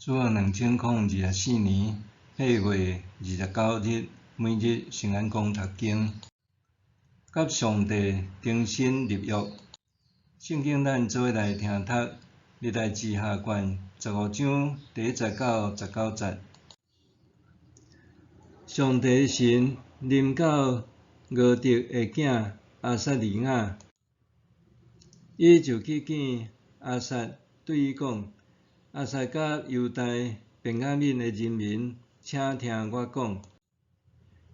主2024年8月29日，每日圣安宫读经，甲上帝重新立约。圣经咱做伙来听读，历代志下卷15章第10到19节。上帝神临到俄狄的囝亚撒利雅，伊就去见亚撒，对伊讲：亚撒甲犹大便雅悯的人民，请听我讲。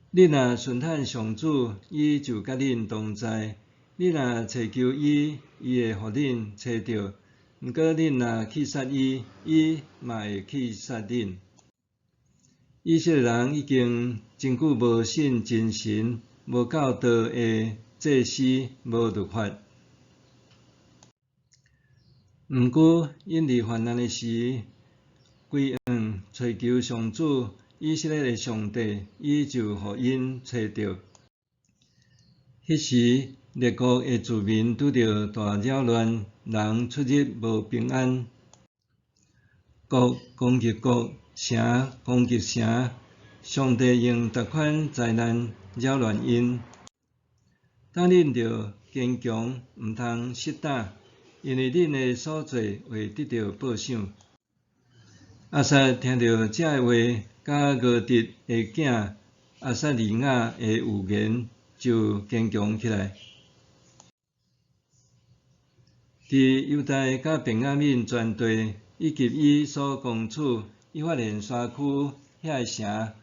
你若顺坦上主，伊就甲恁同在；你若祈求伊，伊会互恁找着。毋过恁若去杀伊，伊嘛会去杀恁。以色列人已经真久无信真神，无教导的祭司，无律法。毋过因伫患难的时，归找求上主，以色列的上帝，伊就互因找着。迄时，列国的子民拄着大扰乱，人出入无平安，国攻击国，城攻击城，上帝用逐款灾难扰乱因。当恁着坚强，毋通失胆，因为恁的所做会得到报赏。亚撒听到这话，甲俄狄的囝亚撒利雅的预言，就坚强起来。伫犹大甲便雅悯全地，以及伊所攻取，伊发现山区遐个城，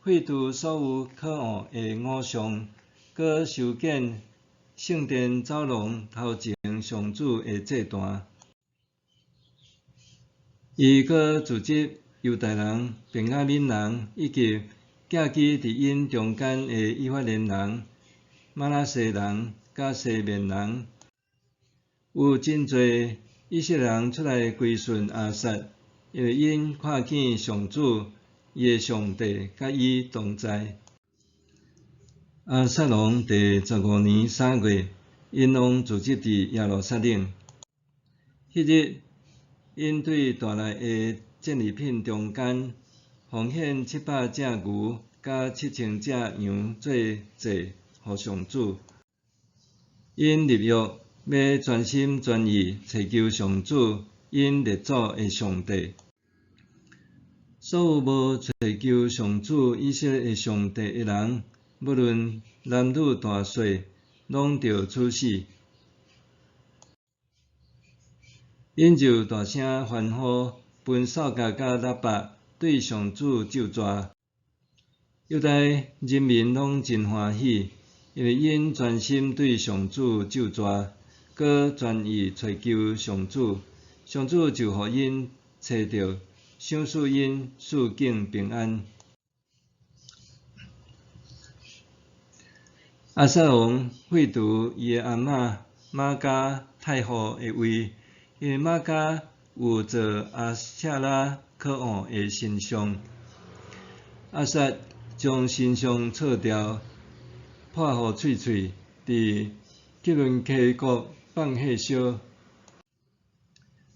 废除所有可恶的偶像，搁修建圣殿走廊头前上主的祭坛。伊搁组织犹大人、便雅悯人，以及寄居伫因中间的以法莲人、玛拿西人、甲西面人。有真侪以色列人出来归顺亚撒，因为因看见上主，伊的上帝甲伊同在。亚撒龙第15年3月，因王聚集伫耶路撒冷。迄日，因对带来的战利品中间，奉献700只牛，甲7000只羊做祭，互上主。因立约，要全心全意祈求上主，因列祖的上帝。所有无祈求上主以色列的上帝的人，无论男女大小，拢着处死。因就大声欢呼，分扫甲甲喇叭，对上主咒詛。犹大人民拢真欢喜，因为因专心对上主咒詛，搁全意找求上主，上主就互因找着，赏赐因四境平安。亚撒王废除伊的阿嬷玛迦太后的位，因为玛迦有做阿舍拉可恶的神像。亚撒将神像撤掉，破互碎碎，伫吉伦溪谷放火烧。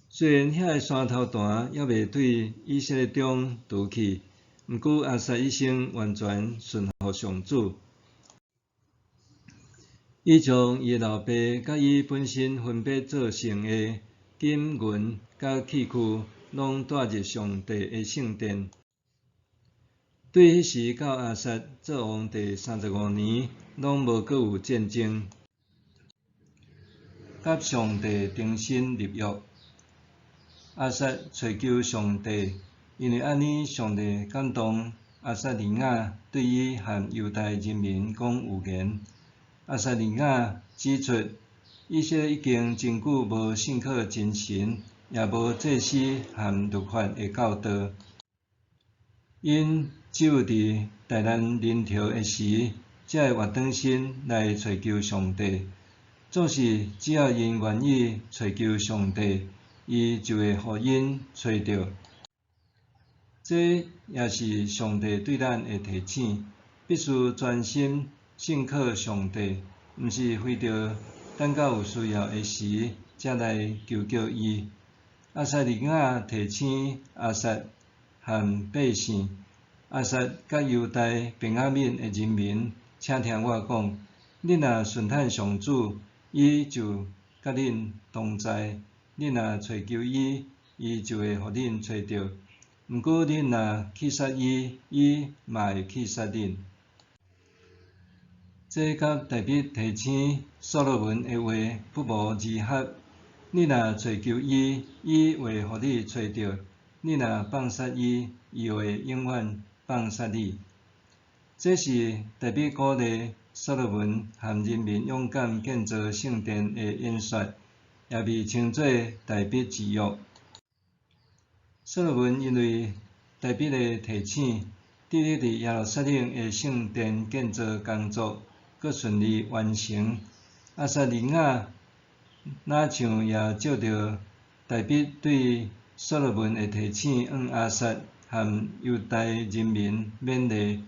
虽然遐个山头坛还未对以色列中除去，毋过亚撒一生完全顺服上主。伊将伊老爸甲伊本身分别做成的金银甲器具，拢带入上帝的圣殿。对迄时到亚撒做王第35年，拢无阁有战争，甲上帝重新立约。亚撒找求上帝，因为安尼上帝感动亚撒利雅对伊和犹大人民讲预言。亚撒利雅指出，以色列已经真久无信靠真神，也无祭司和律法的教导。因只有伫大难临头的时，才会活转身来找求上帝。总是只要因愿意找求上帝，伊就会互因找着。这也是上帝对咱的提醒，必须专心信靠上帝，毋是为着等到有需要的时才来求救伊。亚撒利雅提醒亚撒，和百姓，亚萨甲犹大便雅悯的人民，请听我讲：恁若顺趁上主，伊就甲恁同在；恁若找求伊，伊就会互恁找着。毋过恁若去杀伊，伊嘛会去杀恁。这甲大笔提醒所罗门的话不无二合。你若找求伊，伊会互你找着；你若放杀伊，伊会永远放杀你。这是大笔鼓励所罗门和人民勇敢建造圣殿的演说，也被称作大笔之约。所罗门因为大笔的提醒，得以伫耶路撒冷的圣殿建造工作阁顺利完成。亚撒利雅哪像也照着大笔对所罗门的提醒，向亚撒和犹大人民勉励，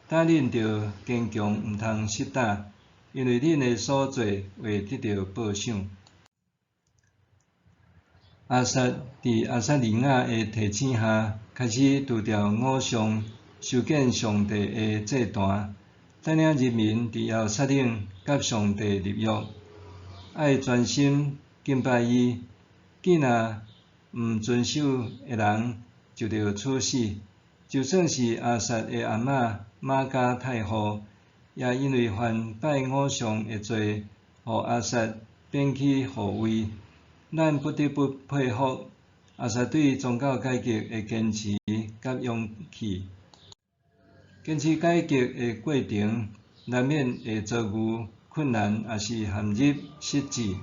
带恁着坚强，毋通失胆，因为恁的所做会得到报赏。亚撒伫亚撒利雅的提醒下，开始除掉偶像，修建上帝的祭坛，带领人民伫耶路撒冷甲上帝立约，爱专心敬拜伊。既若毋遵守的人，就着处死。就算是亚撒的阿嬷玛加太后，也因为犯拜偶像的罪，互亚撒贬去护位。咱不得不佩服亚撒对宗教改革的坚持甲勇气。坚持改革的过程，难免会遭遇困难，也是陷入失志。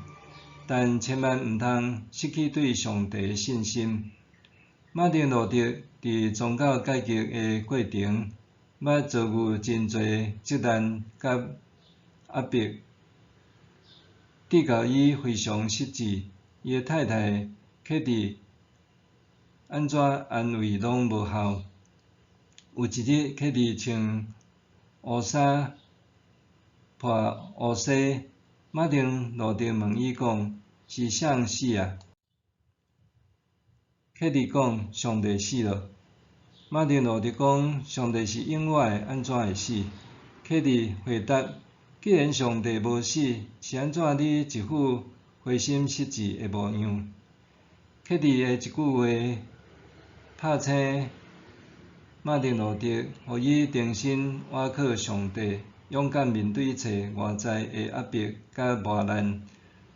但千万毋通失去对上帝的信心。马丁路德伫宗教改革的过程，捌遭遇真侪责难甲压迫，直到伊非常失志，伊的太太克蒂安怎安慰拢无效。有一日，克蒂穿乌衫破乌西，马丁路德问伊讲：是啥人死啊？克蒂讲：上帝死了。马丁路德讲：上帝是永远的，安怎会死？克蒂回答：既然上帝无死，是安怎你一副灰心失志的模样？克蒂的一句话拍醒马丁路德，互伊重新倚靠上帝，勇敢面对一切外在的压迫甲磨难，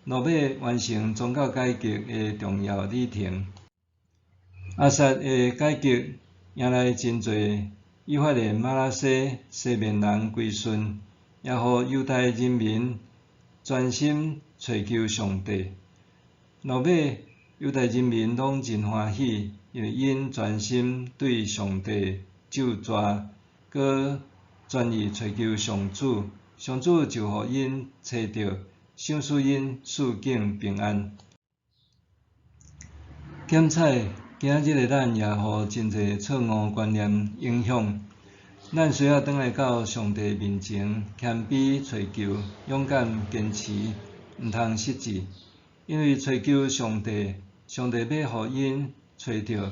落尾完成宗教改革的重要里程。亚撒的改革迎来真侪以法莲、马拉西、西面人归顺，也互犹太人民专心找求上帝。落尾，犹太人民拢真欢喜，因为因专心对上帝咒詛，搁专意找求上主，上主就互因找到，赏赐因四境平安。检采今仔日的咱也互真侪错误观念影响，咱需要转来到上帝面前，谦卑找求，勇敢坚持，毋通失志。因为找求上帝，上帝要互因找到，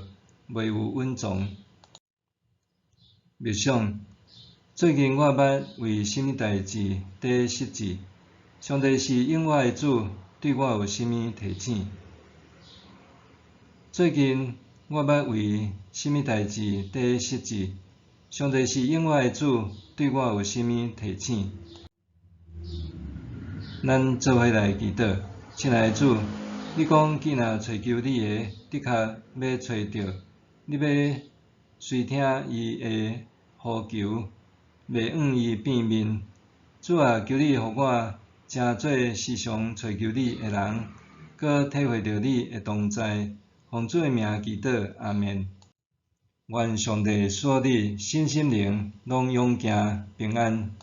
袂有稳重。默想，最近我捌为甚物代志在失志？上帝是永远的主，对我有甚物提醒？最近我捌为甚物代志在失志？上帝是永远的主，对我有甚物提醒？咱做伙来祈祷，亲爱的主，你讲既若找求你的，的确要找到；你要随听伊的呼求，袂往伊变面。主啊，求你互我成做时常找求你的人，搁体会到你的同在。奉主的名祈祷，阿们。愿上帝赐你身心灵拢勇行平安。